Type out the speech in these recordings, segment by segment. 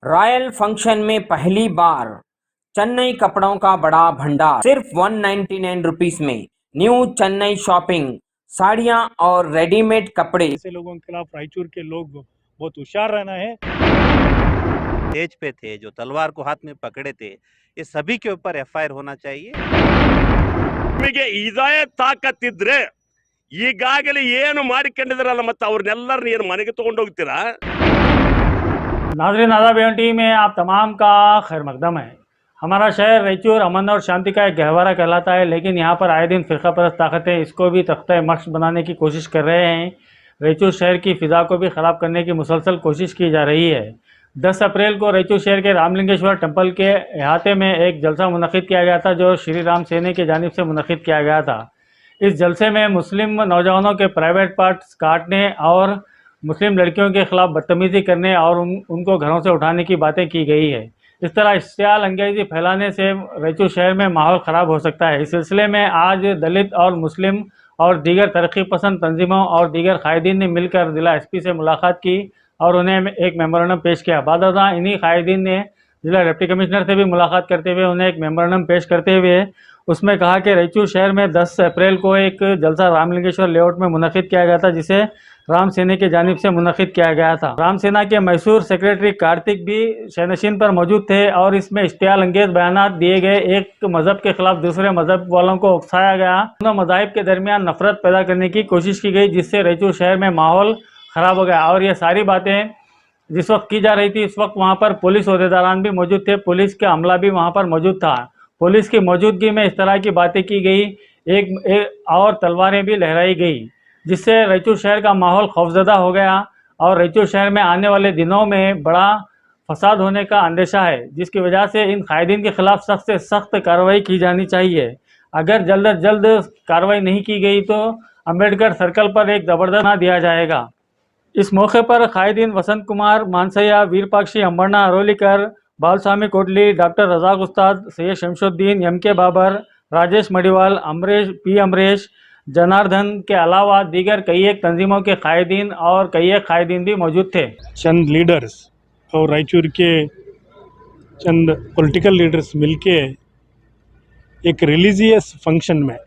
Royal function में पहली बार चेन्नई कपड़ों का बड़ा भंडार सिर्फ 199 रुपीस में। न्यू चेन्नई शॉपिंग, साड़ियां और रेडीमेड कपड़े। ऐसे लोगों के खिलाफ रायचूर के लोग बहुत होशियार रहना है। स्टेज पे थे, जो तलवार को हाथ में पकड़े थे, ये सभी के ऊपर एफआईआर होना चाहिए। ನಿಮಗೆ ಇದೇ ತಾಕತ್ತಿದ್ರೆ ಈಗಾಗಲೇ ಏನು ಮಾಡಿಕೊಂಡಿದ್ರಲ್ಲ ಮತ್ತೆ ಅವ್ರನ್ನೆಲ್ಲರನ್ನ ಏನು ಮನೆಗೆ ತಗೊಂಡು ಹೋಗ್ತೀರಾ? नाज़रीन आदाब टीवी में आप तमाम का खैर मकदम है। हमारा शहर रायचूर अमन और शांति का एक गहवारा कहलाता है, लेकिन यहाँ पर आए दिन फ़िरका परस्त ताकतें इसको भी तख्ते मश्क बनाने की कोशिश कर रहे हैं। रायचूर शहर की फ़िज़ा को भी ख़राब करने की मुसलसल कोशिश की जा रही है। 10 अप्रैल को रायचूर शहर के रामलिंगेश्वर टेम्पल के अहाते में एक जलसा मुनक़िद किया गया था, जो श्री राम सेना की जानिब से मुनक़िद किया गया था। इस जलसे में मुस्लिम नौजवानों के प्राइवेट पार्ट्स काटने और मुस्लिम लड़कियों के खिलाफ बदतमीज़ी करने और उनको घरों से उठाने की बातें की गई है। इस तरह इश्तियाल अंगेज़ी फैलाने से रायचूर शहर में माहौल ख़राब हो सकता है। इस सिलसिले में आज दलित और मुस्लिम और दीगर तरक्की पसंद तंजीमों और दीगर कायदीन ने मिलकर ज़िला एसपी से मुलाकात की और उन्हें एक मेमोरेंडम पेश किया। बादशाह इन्हीं कायदीन ने ज़िला डिप्टी कमिश्नर से भी मुलाकात करते हुए उन्हें एक मेमोरेंडम पेश करते हुए उसमें कहा कि रायचूर शहर में 10 अप्रैल को एक जलसा रामलिंगेश्वर लेआउट में मुनक़िद किया गया था, जिसे राम सेना की जानिब से मुनक़िद किया गया था। राम सेना के मैसूर सेक्रेटरी कार्तिक भी शहनशीन पर मौजूद थे और इसमें इश्तियाल अंगेज बयानात दिए गए। एक मज़हब के खिलाफ दूसरे मज़हब वालों को उकसाया गया। दोनों मज़ाहिब के दरमियान नफरत पैदा करने की कोशिश की गई, जिससे रायचूर शहर में माहौल ख़राब हो गया। और ये सारी बातें जिस वक्त की जा रही थी, इस वक्त वहाँ पर पुलिस अहदेदारान भी मौजूद थे, पुलिस का अमला भी वहाँ पर मौजूद था। पुलिस की मौजूदगी में इस तरह की बातें की गई, एक और तलवारें भी लहराई गई, जिससे रायचूर शहर का माहौल खौफजदा हो गया और रायचूर शहर में आने वाले दिनों में बड़ा फसाद होने का अंदेशा है, जिसकी वजह से इन कायदीन के खिलाफ सख्त से सख्त कार्रवाई की जानी चाहिए। अगर जल्द अज जल्द कार्रवाई नहीं की गई तो अम्बेडकर सर्कल पर एक ज़बरदस्त ना दिया जाएगा। इस मौके पर कायदीन वसंत कुमार मानसैया, वीरपाक्षी अंबरना अरोलीकर, बालस्वामी कोटली, डॉक्टर रजाक उस्ताद, सैयद शमशुद्दीन, एम के बाबर, राजेश मडिवाल, अमरेश, जनार्दन के अलावा दीगर कई एक तंजीमों के कायदीन और कई एक कायदीन भी मौजूद थे। चंद लीडर्स और रायचूर के चंद पॉलिटिकल लीडर्स मिलके एक रिलीजियस फंक्शन में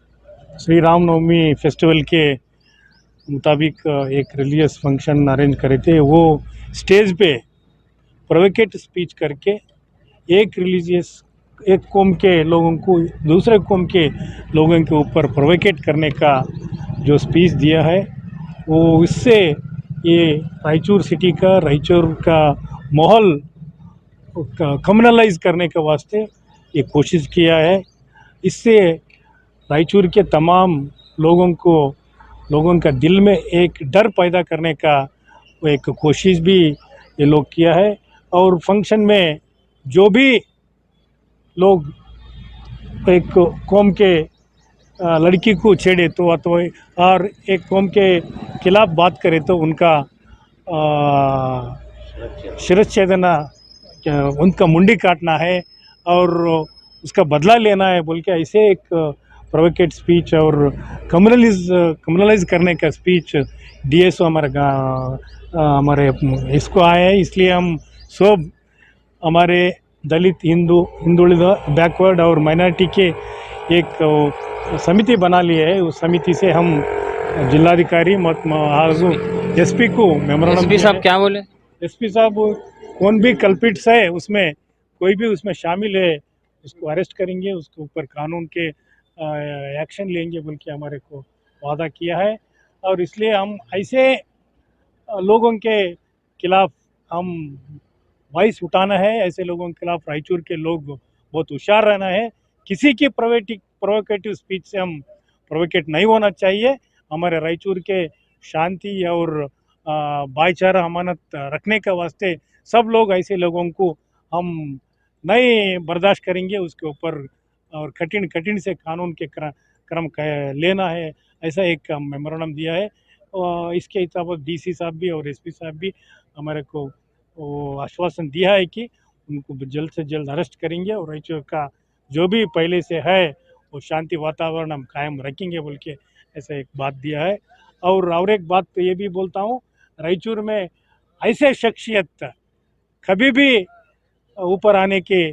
श्री रामनवमी फेस्टिवल के मुताबिक एक रिलीजियस फंक्शन अरेंज करे थे। वो स्टेज पे प्रोवोकेट स्पीच करके एक कौम के लोगों को दूसरे कौम के लोगों के ऊपर प्रोवोकेट करने का जो स्पीच दिया है, वो इससे ये रायचूर का माहौल कम्युनलाइज करने के वास्ते ये कोशिश किया है। इससे रायचूर के तमाम लोगों का दिल में एक डर पैदा करने का एक कोशिश भी ये लोग किया है। और फंक्शन में जो भी लोग एक कौम के लड़की को छेड़े तो अथवा और एक कौम के खिलाफ बात करे तो उनका शिरच्छेदना, उनका मुंडी काटना है और उसका बदला लेना है बोल के ऐसे एक प्रोवोकेट स्पीच और कम्युनलाइज करने का स्पीच डीएसओ हमारे इसको आए हैं। इसलिए हम सब हमारे दलित, हिंदुಳಿದ, बैकवर्ड और माइनॉरिटी के एक समिति बना लिए है। उस समिति से हम जिलाधिकारी एसपी को मेमोरेंडम। एसपी साहब क्या बोले? एसपी साहब कौन भी कल्पिट्स है उसमें कोई भी उसमें शामिल है उसको अरेस्ट करेंगे, उसके ऊपर कानून के एक्शन लेंगे बोल के हमारे को वादा किया है। और इसलिए हम ऐसे लोगों के खिलाफ हम वॉइस उठाना है। ऐसे लोगों के खिलाफ रायचूर के लोग बहुत होशियार रहना है। किसी की प्रोवोकेटिव स्पीच से हम प्रोवोकेट नहीं होना चाहिए। हमारे रायचूर के शांति और भाईचारा अमानत रखने के वास्ते सब लोग ऐसे लोगों को हम नहीं बर्दाश्त करेंगे, उसके ऊपर और कठिन से कानून के क्रम लेना है, ऐसा एक मेमोरेंडम दिया है। और इसके हिसाब से डीसी साहब भी और एसपी साहब भी हमारे को वो आश्वासन दिया है कि उनको जल्द से जल्द अरेस्ट करेंगे और रायचूर का जो भी पहले से है वो शांति वातावरण हम कायम रखेंगे बोल के ऐसा एक बात दिया है। और एक बात तो ये भी बोलता हूँ, रायचूर में ऐसे शख्सियत कभी भी ऊपर आने के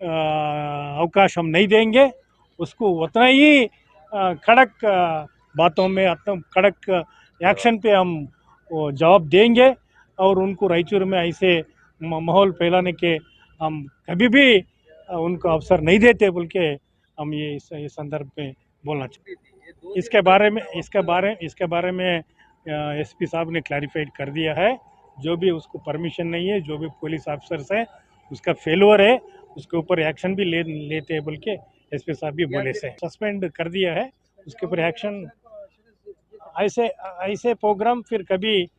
अवकाश हम नहीं देंगे। उसको उतना ही कड़क बातों में कड़क एक्शन पे हम वो जवाब देंगे और उनको रायचूर में ऐसे माहौल फैलाने के हम कभी भी उनको अवसर नहीं देते बोल के हम ये इस संदर्भ में बोलना चाहते। इसके बारे में एसपी साहब ने क्लैरिफाइड कर दिया है। जो भी उसको परमिशन नहीं है, जो भी पुलिस ऑफिसर्स है उसका फेलुअर है, उसके ऊपर एक्शन भी लेते हैं बोल के एसपी साहब भी बोले से सस्पेंड कर दिया है। उसके ऊपर एक्शन ऐसे प्रोग्राम फिर कभी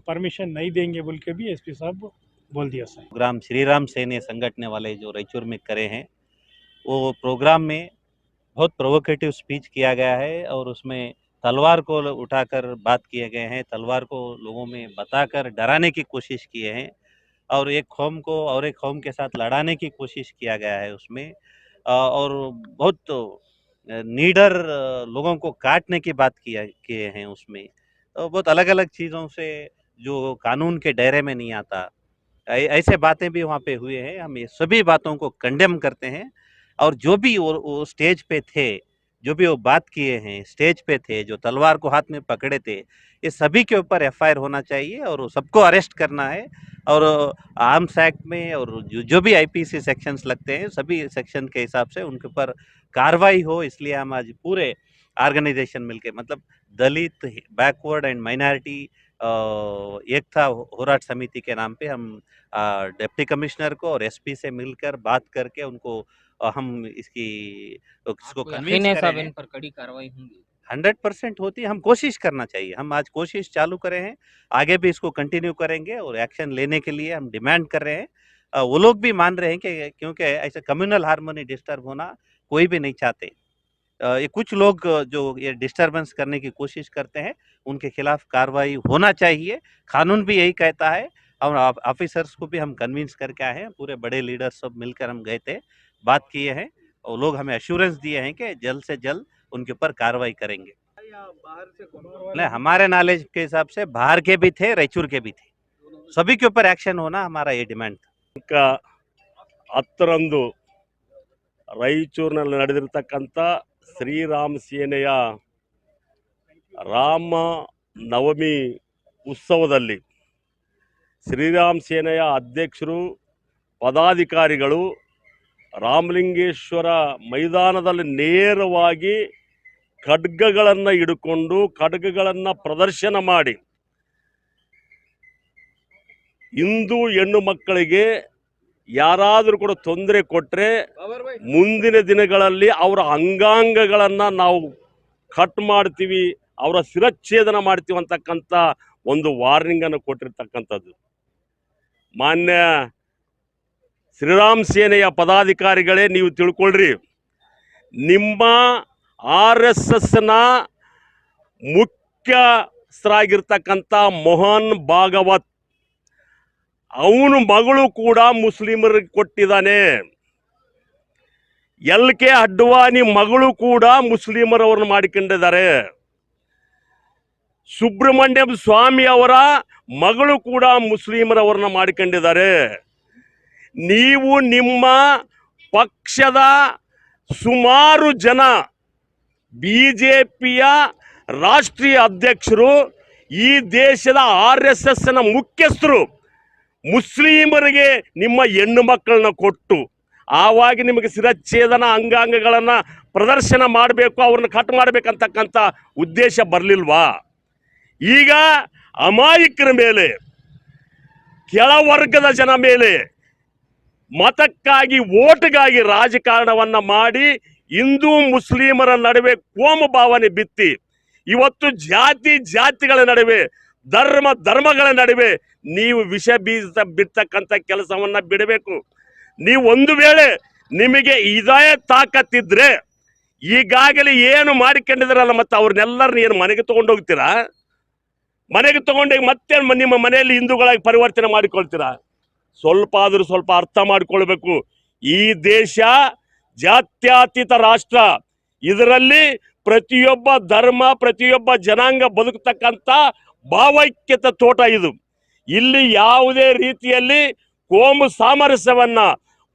परमिशन नहीं देंगे बोल के भी एसपी साहब बोल दिया सर। प्रोग्राम श्री राम सेने संगठन वाले जो रायचूर में करे हैं, वो प्रोग्राम में बहुत प्रोवोकेटिव स्पीच किया गया है और उसमें तलवार को उठाकर बात किए गए हैं, तलवार को लोगों में बताकर डराने की कोशिश किए हैं और एक कौम को और एक कौम के साथ लड़ाने की कोशिश किया गया है उसमें। और बहुत नीडर लोगों को काटने की बात किए हैं उसमें। तो बहुत अलग अलग चीज़ों से जो कानून के दायरे में नहीं आता, ऐसे बातें भी वहाँ पे हुए हैं। हम ये सभी बातों को कंडेम करते हैं और जो भी वो स्टेज पे थे, जो भी वो बात किए हैं, स्टेज पे थे, जो तलवार को हाथ में पकड़े थे, ये सभी के ऊपर एफआईआर होना चाहिए और सबको अरेस्ट करना है। और आर्म्स एक्ट में और जो भी आईपीसी सेक्शंस लगते हैं, सभी सेक्शन के हिसाब से उनके ऊपर कार्रवाई हो। इसलिए हम आज पूरे ऑर्गेनाइजेशन मिलके, मतलब दलित, बैकवर्ड एंड माइनॉरिटी एकता होराट समिति के नाम पे हम डिप्टी कमिश्नर को और एसपी से मिलकर बात करके उनको हम इसको आपको कन्विंस यकीन है करे साहब हैं। इन पर कड़ी कार्रवाई होंगी? 100% होती है। हम कोशिश करना चाहिए, हम आज कोशिश चालू करे हैं, आगे भी इसको कंटिन्यू करेंगे और एक्शन लेने के लिए हम डिमांड कर रहे हैं। वो लोग भी मान रहे हैं कि क्योंकि ऐसे कम्युनल हार्मनी डिस्टर्ब होना कोई भी नहीं चाहते। ये कुछ लोग जो ये डिस्टर्बेंस करने की कोशिश करते हैं, उनके खिलाफ कार्रवाई होना चाहिए। कानून भी यही कहता है और ऑफिसर्स को भी हम कन्विंस करके आए हैं। पूरे बड़े लीडर सब मिलकर हम गए थे, बात किए हैं और लोग हमें एश्योरेंस दिए हैं कि जल्द से जल्द उनके ऊपर कार्रवाई करेंगे। नहीं, हमारे नॉलेज के हिसाब से बाहर के भी थे, रायचूर के भी थे, सभी के ऊपर एक्शन होना हमारा ये डिमांड था। 10ರಂದು ರಾಯಚೂರಿನಲ್ಲಿ ನಡೆದಿರತಕ್ಕಂಥ ಶ್ರೀರಾಮ ಸೇನೆಯ ರಾಮ ನವಮಿ ಉತ್ಸವದಲ್ಲಿ ಶ್ರೀರಾಮ ಸೇನೆಯ ಅಧ್ಯಕ್ಷರು, ಪದಾಧಿಕಾರಿಗಳು ರಾಮಲಿಂಗೇಶ್ವರ ಮೈದಾನದಲ್ಲಿ ನೇರವಾಗಿ ಖಡ್ಗಗಳನ್ನು ಹಿಡ್ಕೊಂಡು ಖಡ್ಗಗಳನ್ನು ಪ್ರದರ್ಶನ ಮಾಡಿ ಹಿಂದೂ ಹೆಣ್ಣು ಮಕ್ಕಳಿಗೆ ಯಾರಾದರೂ ಕೂಡ ತೊಂದರೆ ಕೊಟ್ಟರೆ ಮುಂದಿನ ದಿನಗಳಲ್ಲಿ ಅವರ ಅಂಗಾಂಗಗಳನ್ನು ನಾವು ಕಟ್ ಮಾಡ್ತೀವಿ, ಅವರ ಶಿರಚ್ಛೇದನ ಮಾಡ್ತೀವಿ ಅಂತಕ್ಕಂಥ ಒಂದು ವಾರ್ನಿಂಗನ್ನು ಕೊಟ್ಟಿರ್ತಕ್ಕಂಥದ್ದು. ಮಾನ್ಯ ಶ್ರೀರಾಮ್ ಸೇನೆಯ ಪದಾಧಿಕಾರಿಗಳೇ, ನೀವು ತಿಳ್ಕೊಳ್ರಿ, ನಿಮ್ಮ RSSನ ಮುಖ್ಯಸ್ಥರಾಗಿರ್ತಕ್ಕಂಥ ಮೋಹನ್ ಭಾಗವತ್ ಅವನು ಮಗಳು ಕೂಡ ಮುಸ್ಲಿಮರಿಗೆ ಕೊಟ್ಟಿದ್ದಾನೆ. LK ಅಡ್ವಾಣಿ ಮಗಳು ಕೂಡ ಮುಸ್ಲಿಮರವ್ರನ್ನ ಮಾಡಿಕೊಂಡಿದ್ದಾರೆ. ಸುಬ್ರಹ್ಮಣ್ಯಂ ಸ್ವಾಮಿ ಅವರ ಮಗಳು ಕೂಡ ಮುಸ್ಲಿಮರವ್ರನ್ನ ಮಾಡಿಕೊಂಡಿದ್ದಾರೆ. ನೀವು ನಿಮ್ಮ ಪಕ್ಷದ ಸುಮಾರು ಜನ BJPಯ ರಾಷ್ಟ್ರೀಯ ಅಧ್ಯಕ್ಷರು, ಈ ದೇಶದ RSSನ ಮುಖ್ಯಸ್ಥರು ಮುಸ್ಲಿಮರಿಗೆ ನಿಮ್ಮ ಹೆಣ್ಣು ಮಕ್ಕಳನ್ನ ಕೊಟ್ಟು ಆವಾಗ ನಿಮಗೆ ಶಿರಚ್ಛೇದನ ಅಂಗಾಂಗಗಳನ್ನು ಪ್ರದರ್ಶನ ಮಾಡಬೇಕು, ಅವ್ರನ್ನ ಕಟ್ ಮಾಡಬೇಕಂತಕ್ಕಂಥ ಉದ್ದೇಶ ಬರಲಿಲ್ವಾ? ಈಗ ಅಮಾಯಕರ ಮೇಲೆ, ಕೆಳವರ್ಗದ ಜನ ಮೇಲೆ ಮತಕ್ಕಾಗಿ, ಓಟ್ಗಾಗಿ ರಾಜಕಾರಣವನ್ನ ಮಾಡಿ ಹಿಂದೂ ಮುಸ್ಲಿಮರ ನಡುವೆ ಕೋಮು ಭಾವನೆ ಬಿತ್ತಿ ಇವತ್ತು ಜಾತಿಗಳ ನಡುವೆ, ಧರ್ಮಗಳ ನಡುವೆ ನೀವು ವಿಷ ಬೀಜ ಬಿತ್ತಕ್ಕಂಥ ಕೆಲಸವನ್ನ ಬಿಡಬೇಕು. ನೀವು ಒಂದು ವೇಳೆ ನಿಮಗೆ ಇದೇ ತಾಕತ್ತಿದ್ರೆ ಈಗಾಗಲೇ ಏನು ಮಾಡಿಕೊಂಡಿದ್ರಲ್ಲ, ಮತ್ತೆ ಅವ್ರನ್ನೆಲ್ಲರನ್ನ ಏನು ಮನೆಗೆ ತಗೊಂಡೋಗ್ತೀರಾ? ಮನೆಗೆ ತಗೊಂಡೋಗಿ ಮತ್ತೆ ನಿಮ್ಮ ಮನೆಯಲ್ಲಿ ಹಿಂದೂಗಳಾಗಿ ಪರಿವರ್ತನೆ ಮಾಡಿಕೊಳ್ತೀರಾ? ಸ್ವಲ್ಪ ಅರ್ಥ ಮಾಡಿಕೊಳ್ಬೇಕು. ಈ ದೇಶ ಜಾತ್ಯತೀತ ರಾಷ್ಟ್ರ. ಇದರಲ್ಲಿ ಪ್ರತಿಯೊಬ್ಬ ಧರ್ಮ, ಪ್ರತಿಯೊಬ್ಬ ಜನಾಂಗ ಬದುಕತಕ್ಕಂಥ ಭಾವೈಕ್ಯತೆ ತೋಟ ಇದು. ಇಲ್ಲಿ ಯಾವುದೇ ರೀತಿಯಲ್ಲಿ ಕೋಮು ಸಾಮರಸ್ಯವನ್ನ,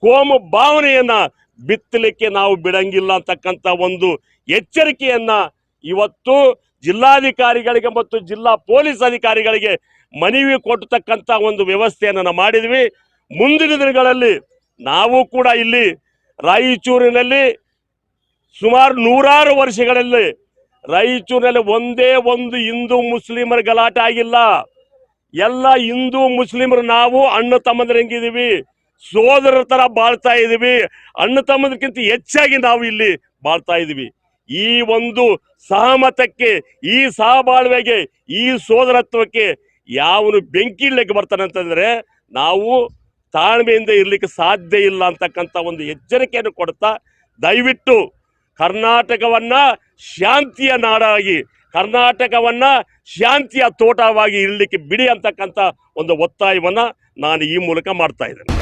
ಕೋಮು ಭಾವನೆಯನ್ನ ಬಿತ್ತಲಿಕ್ಕೆ ನಾವು ಬಿಡಂಗಿಲ್ಲ ಅಂತಕ್ಕಂಥ ಒಂದು ಎಚ್ಚರಿಕೆಯನ್ನ ಇವತ್ತು ಜಿಲ್ಲಾಧಿಕಾರಿಗಳಿಗೆ ಮತ್ತು ಜಿಲ್ಲಾ ಪೊಲೀಸ್ ಅಧಿಕಾರಿಗಳಿಗೆ ಮನವಿ ಕೊಟ್ಟತಕ್ಕಂಥ ಒಂದು ವ್ಯವಸ್ಥೆಯನ್ನು ನಾವು ಮಾಡಿದ್ವಿ. ಮುಂದಿನ ದಿನಗಳಲ್ಲಿ ನಾವು ಕೂಡ ಇಲ್ಲಿ ರಾಯಚೂರಿನಲ್ಲಿ ಸುಮಾರು 100 ವರ್ಷಗಳಲ್ಲಿ ರಾಯಚೂರಿನಲ್ಲಿ ಒಂದೇ ಒಂದು ಹಿಂದೂ ಮುಸ್ಲಿಮರ ಗಲಾಟೆ ಆಗಿಲ್ಲ. ಎಲ್ಲ ಹಿಂದೂ ಮುಸ್ಲಿಮರು ನಾವು ಅಣ್ಣ ತಮ್ಮಂದಿರಂಗಿದ್ದೀವಿ, ಸೋದರರ ತರ ಬಾಳ್ತಾ ಇದೀವಿ. ಅಣ್ಣ ತಮ್ಮದಕ್ಕಿಂತ ಹೆಚ್ಚಾಗಿ ನಾವು ಇಲ್ಲಿ ಬಾಳ್ತಾ ಇದೀವಿ. ಈ ಒಂದು ಸಹಮತಕ್ಕೆ, ಈ ಸಹಬಾಳ್ವೆಗೆ, ಈ ಸೋದರತ್ವಕ್ಕೆ ಯಾವನು ಬೆಂಕಿ ಇಡ್ಲಿಕ್ಕೆ ಬರ್ತಾನೆ ಅಂತಂದ್ರೆ ನಾವು ತಾಳ್ಮೆಯಿಂದ ಇರ್ಲಿಕ್ಕೆ ಸಾಧ್ಯ ಇಲ್ಲ ಅಂತಕ್ಕಂಥ ಒಂದು ಎಚ್ಚರಿಕೆಯನ್ನು ಕೊಡ್ತಾ, ದಯವಿಟ್ಟು ಕರ್ನಾಟಕವನ್ನ ಶಾಂತಿಯ ನಾಡಾಗಿ, ಕರ್ನಾಟಕವನ್ನ ಶಾಂತಿಯ ತೋಟವಾಗಿ ಇರಲಿಕ್ಕೆ ಬಿಡಿ ಅಂತಕ್ಕಂಥ ಒಂದು ಒತ್ತಾಯವನ್ನ ನಾನು ಈ ಮೂಲಕ ಮಾಡ್ತಾ ಇದ್ದೇನೆ.